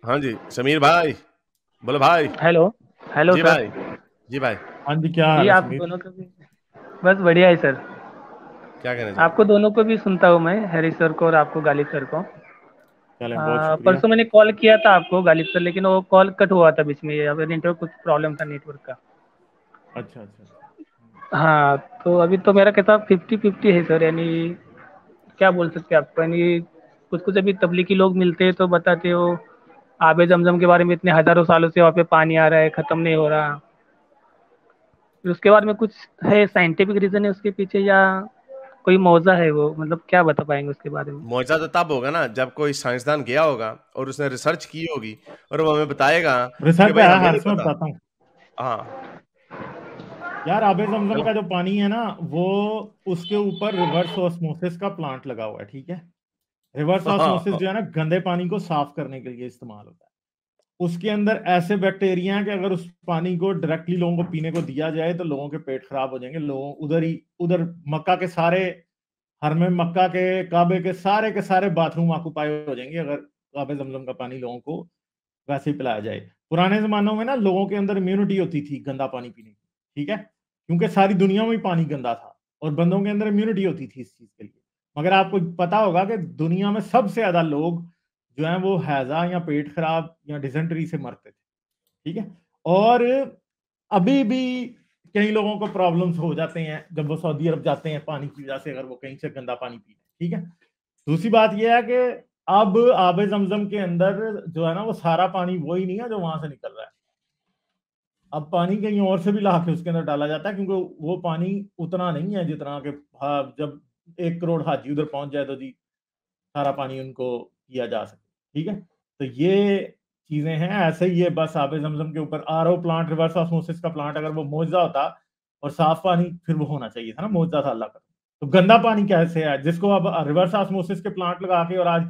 हाँ जी, समीर भाई, बोलो भाई। हेलो। हेलो जी सर। भाई, जी भाई, हाँ जी, क्या जी हाल है आप समीर? दोनों को भी बस बढ़िया है सर। क्या कहना चाह रहे आपको दोनों को भी सुनता हूँ मैं, हैरी सर को और आपको गालिब सर को। चलें, बहुत शुक्रिया। परसों मैंने कॉल किया था आपको गालिब सर, लेकिन वो कॉल कट हुआ था बीच में, या फिर नेटवर्क कुछ प्रॉब्लम था नेटवर्क का। अच्छा अच्छा अच्छा। हाँ, तो अभी तो मेरा कहता 50-50 है सर, यानी क्या बोल सकते हैं आपको, यानी कुछ कुछ अभी तबलीगी लोग मिलते हैं तो बताते हो आबे जमजम के बारे में, इतने हज़ारों सालों से वहाँ पे पानी आ रहा है, ख़त्म नहीं हो रहा। फिर उसके बाद में कुछ है साइंटिफिक रीज़न है उसके पीछे, या कोई मौजा है वो, मतलब क्या बता पाएंगे उसके बारे में? मौजा तो तब होगा ना जब कोई साइंसदान गया होगा और उसने रिसर्च की होगी और वो हमें बताएगा कि रिसर्च भाई है हमें हर नहीं से, मैं पता। बताता हूँ। हाँ, यार, आबे जमजम चलो। का जो पानी है ना, वो उसके ऊपर रिवर्स ऑस्मोसिस का प्लांट लगा हुआ है, ठीक है। रिवर्स ऑस्मोसिस हाँ, जो है ना, गंदे पानी को साफ करने के लिए इस्तेमाल होता है। उसके अंदर ऐसे बैक्टीरिया हैं कि अगर उस पानी को डायरेक्टली लोगों को पीने को दिया जाए तो लोगों के पेट खराब हो जाएंगे। लोगों उधर ही उधर मक्का के सारे, हर में मक्का के काबे के सारे बाथरूम ऑक्युपाई हो जाएंगे अगर आबे जमजम का पानी लोगों को वैसे ही पिलाया जाए। पुराने जमानों में ना लोगों के अंदर इम्यूनिटी होती थी गंदा पानी पीने की, ठीक है, क्योंकि सारी दुनिया में ही पानी गंदा था और बंदों के अंदर इम्यूनिटी होती थी इस चीज के लिए। मगर आपको पता होगा कि दुनिया में सबसे ज्यादा लोग जो है वो हैजा या पेट खराब या डिसेंट्री से मरते थे, ठीक है। और अभी भी कई लोगों को प्रॉब्लम्स हो जाते हैं जब वो सऊदी अरब जाते हैं पानी की वजह से, अगर वो कहीं से गंदा पानी पी रहे हैं, ठीक है। दूसरी बात यह है कि अब आबे जमजम के अंदर जो है ना, वो सारा पानी वही नहीं है जो वहां से निकल रहा है। अब पानी कहीं और से भी ला के उसके अंदर डाला जाता है, क्योंकि वो पानी उतना नहीं है जितना कि जब 1 करोड़ हाजी उधर पहुंच जाए तो जी सारा पानी उनको किया जा सके, ठीक है। तो ये चीजें हैं। ऐसे ही ये बस आबे जमजम के ऊपर आरओ प्लांट, रिवर्स ऑस्मोसिस का प्लांट, अगर वो मौजूदा होता और साफ पानी, फिर वो होना चाहिए था ना, मौजूदा था अल्लाह का। तो गंदा पानी कैसे है जिसको अब रिवर्स ऑस्मोसिस के प्लांट लगा के और आज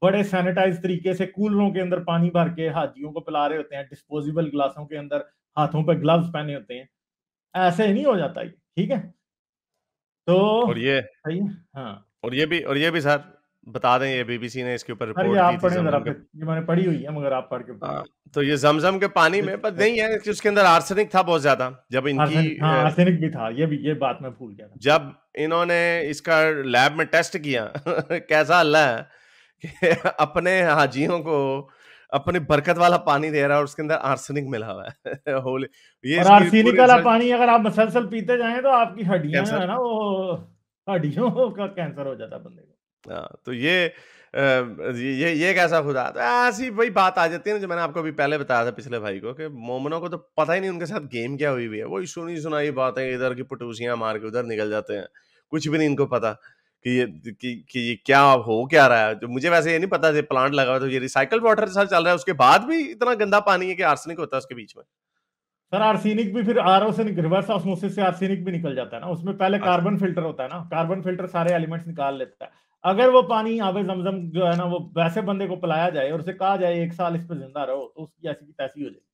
बड़े सैनिटाइज तरीके से कूलरों के अंदर पानी भर के हाजियों को पिला रहे होते हैं, डिस्पोजेबल गिलासों के अंदर, हाथों पे ग्लव्स पहने होते हैं। ऐसे ही नहीं हो जाता ये, ठीक है। तो और ये सही है। हाँ और ये भी सर बता दें, ये बीबीसी ने इसके ऊपर सर, ये रिपोर्ट दी आप थी पढ़ें जरा, जमजम के। फिर ये मैंने पढ़ी हुई है मगर आप पढ़ के हाँ, बताओ। तो ये जमजम के पानी में पर नहीं है कि उसके अंदर आर्सेनिक था बहुत ज्यादा। जब इनकी आर्सेनिक, हाँ आर्सेनिक भी था, ये बात मैं भूल गया था। जब इन्होंने इसका लैब में टेस्ट किया कैसा अल्लाह है कि अपने हाजियों को अपनी बरकत वाला पानी दे रहा है और उसके अंदर आर्सेनिक मिला हुआ है होली। ये और इसकी आर्सेनिक पूरी वाला रिसर्च। पानी अगर आप मसलसल पीते जाएं तो आपकी हड्डियां जो कैंसर। है ना, वो हड्डियों का कैंसर हो जाता है बंदे को। हाँ, तो ये कैसा खुदा, तो ऐसी वही बात आ जाती है ना जो मैंने आपको अभी पहले बताया था पिछले भाई को, कि मोमनों को तो पता ही नहीं उनके साथ गेम क्या हुई हुई है। वही सुनी सुनाई बातें इधर की पटूसियां मार के उधर निकल जाते हैं। कुछ भी नहीं इनको पता कि ये क्या हो क्या रहा है। जो मुझे वैसे ये नहीं पता, ये प्लांट लगा हुआ तो ये रिसाइकल वाटर सर चल रहा है, उसके बाद भी इतना गंदा पानी है कि आर्सेनिक होता है उसके बीच में। सर आर्सेनिक भी फिर आरओ से, रिवर्स ऑस्मोसिस से आर्सेनिक भी निकल जाता है ना, उसमें पहले अच्छा। कार्बन फिल्टर होता है ना, कार्बन फिल्टर सारे एलिमेंट्स निकाल लेता है। अगर वो पानी आबे जमजम जो है ना, वो वैसे बंदे को पिलाया जाए और उसे कहा जाए 1 साल इस पर जिंदा रहो, तो उसकी ऐसी की तैसी हो जाएगी।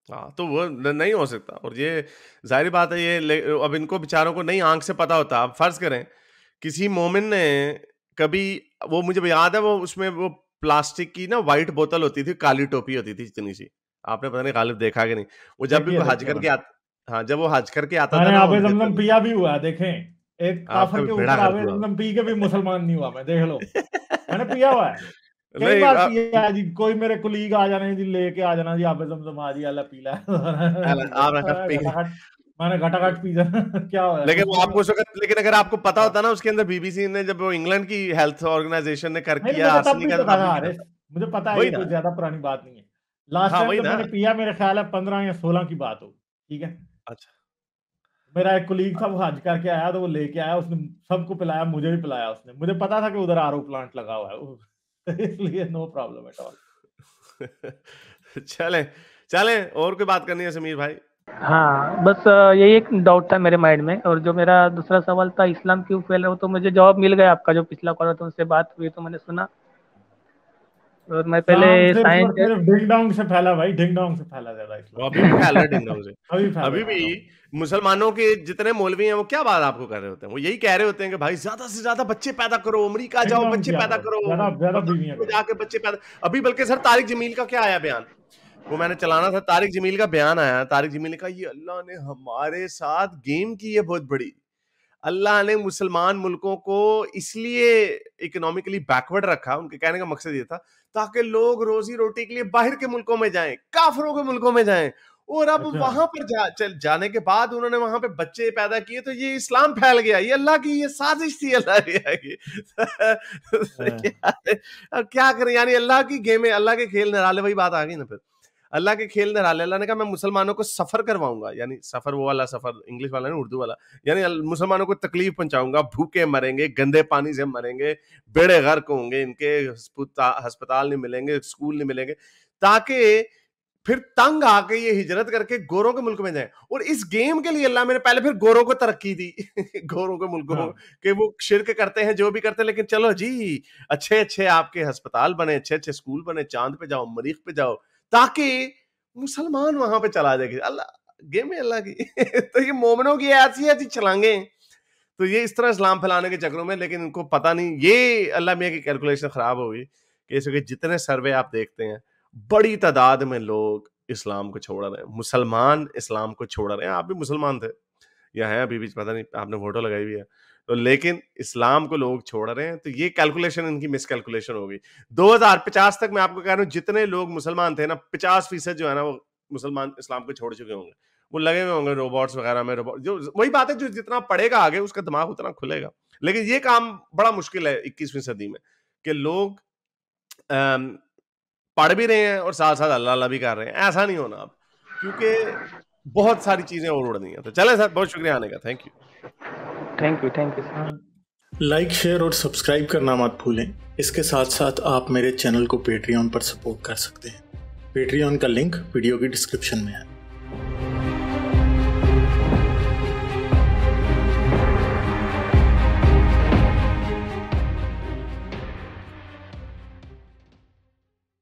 हाँ, तो वो नहीं हो सकता। और ये जाहिर बात है, अब इनको बेचारों को नहीं आंख से पता होता। अब फर्ज करें किसी मोमिन ने कभी, वो मुझे याद है, वो उसमें वो प्लास्टिक की ना वाइट बोतल होती थी, काली टोपी होती थी इतनी सी। आपने पता नहीं गालिब देखा कि नहीं। वो जब भी देखिए कोई हज देखिए करके मैंने हाँ, जब वो हज करके आता था मैंने ना, वो आबे हमें देता जमजम था। पिया भी हुआ है, देखें। एक आपका काफर भी के बेड़ा ऊपर गर्क आबे हुआ। जमजम पी के भी मुसलमान नहीं हुआ मैं, देख लो। मैंने पिया हुआ है, कई नहीं बार पिया है जी। कोई मेरे कुलीग आ जाने जी, लेके आ जाना जी आबे जमजम, आ जी अल्लाह पीला है। पी आप रखा लेना पी। घटाघट। मैंने घटाघट पी जाना। क्या हुआ, लेकिन कुछ वो भी नहीं आपको उस होता। वक्त, लेकिन अगर आपको पता हाँ। होता ना उसके अंदर बीबीसी ने, जब वो इंग्लैंड की हेल्थ ऑर्गेनाइजेशन ने कर नहीं नहीं, किया मुझे तब आर्सेनिक भी का, तो पता तब था भी अरे, पता था। मुझे पता है, ये वही कोई ना। ज्यादा पुरानी बात नहीं है। लास्ट हाँ, टाइम वही जब ना। मैंने पिया, मेरे ख्याल है 15 या 16 की बात हो, ठीक है। अच्छा। मेरा एक कुलीग था, वो हज करके आया तो वो लेके आया, उसने सबको पिलाया, मुझे भी पिलाया उसने। मुझे पता था कि उधर आरओ प्लांट लगा हुआ है। इसलिए नो प्रॉब्लम एट ऑल। चलें, चलें, और कोई बात करनी है समीर भाई? हाँ, बस यही एक डाउट था मेरे माइंड में, और जो मेरा दूसरा सवाल था इस्लाम क्यों फैल रहा है, वो तो मुझे जवाब मिल गया। आपका जो पिछला कॉल था उनसे बात हुई तो मैंने सुना। और मैं पहले सिर्फ साइंस और सिर्फ डिंग डोंग से फैला भाई, डिंग डोंग से फैला ज्यादा वो इस्लाम। अभी भी फैल रहा है डिंग डोंग से। अभी फैला अभी भी डिंग डोंग। मुसलमानों के जितने मौलवी हैं वो क्या बात आपको कर रहे होते हैं, वो यही कह रहे होते हैं कि भाई ज्यादा से ज्यादा बच्चे पैदा करो, अमेरिका डिंग जाओ डोंग बच्चे किया पैदा करो, करो, ज्यादा बीवियां में करो। जाके बच्चे पैदा। अभी बल्कि सर तारिक जमील का क्या आया बयान, वो मैंने चलाना था, तारिक जमील का बयान आया। तारिक जमील ने कहा ये अल्लाह ने हमारे साथ गेम की है बहुत बड़ी। अल्लाह ने मुसलमान मुल्कों को इसलिए इकोनॉमिकली बैकवर्ड रखा, उनके कहने का मकसद ये था ताकि लोग रोजी रोटी के लिए बाहर के मुल्कों में जाएं, काफिरों के मुल्कों में जाएं। और अब अच्छा। वहां पर जाने के बाद उन्होंने वहां पे बच्चे पैदा किए तो ये इस्लाम फैल गया। ये अल्लाह की ये साजिश थी, अल्लाह की। अब क्या करें, यानी अल्लाह की गेम है, अल्लाह के खेल निराले, वही बात आ गई ना फिर। अल्लाह के खेल निराले। अल्लाह ने कहा मैं मुसलमानों को सफर करवाऊंगा, यानी सफर वो वाला सफर इंग्लिश वाला नहीं, उर्दू वाला, यानी मुसलमानों को तकलीफ पहुंचाऊंगा, भूखे मरेंगे, गंदे पानी से मरेंगे, बेड़े गर्क होंगे, इनके अस्पताल नहीं मिलेंगे, स्कूल नहीं मिलेंगे, ताकि फिर तंग आके ये हिजरत करके गोरों के मुल्क में जाए। और इस गेम के लिए अल्लाह मैंने पहले फिर गोरों को तरक्की दी गोरों के मुल्कों हाँ। के वो शिरक करते हैं जो भी करते हैं, लेकिन चलो जी अच्छे अच्छे आपके अस्पताल बने, अच्छे अच्छे स्कूल बने, चांद पे जाओ, मरीख पे जाओ, ताकि मुसलमान वहां पे चला जाए। अल्लाह गेम है अल्लाह की। तो ये मोमिनों की ऐसी ऐसी छलांगे, तो ये इस तरह इस्लाम फैलाने के चक्रों में, लेकिन इनको पता नहीं, ये अल्लाह मियां की कैलकुलेशन खराब हो गई कि इसके जितने सर्वे आप देखते हैं बड़ी तादाद में लोग इस्लाम को छोड़ रहे हैं, मुसलमान इस्लाम को छोड़ रहे हैं। आप भी मुसलमान थे या हैं अभी भी, पता नहीं, आपने फोटो लगाई हुई है तो, लेकिन इस्लाम को लोग छोड़ रहे हैं। तो ये कैलकुलेशन इनकी मिस कैलकुलेशन होगी। 2050 तक मैं आपको कह रहा हूँ जितने लोग मुसलमान थे ना, 50% जो है ना वो मुसलमान इस्लाम को छोड़ चुके होंगे। वो लगे हुए होंगे रोबोट्स वगैरह में, रोबोट जो, वही बात है, जो जितना पढ़ेगा आगे उसका दिमाग उतना खुलेगा। लेकिन ये काम बड़ा मुश्किल है 21वीं सदी में कि लोग पढ़ भी रहे हैं और साथ साथ अल्लाह अल्लाह भी कर रहे हैं। ऐसा नहीं होना अब, क्योंकि बहुत सारी चीजें और उड़ रही हैं। तो चले सर, बहुत शुक्रिया आने का, thank you sir. Like, share और सब्सक्राइब करना मत भूलें। इसके साथ साथ आप मेरे चैनल को पेट्रियन पर सपोर्ट कर सकते हैं। पेट्रियन का लिंक वीडियो की डिस्क्रिप्शन में है।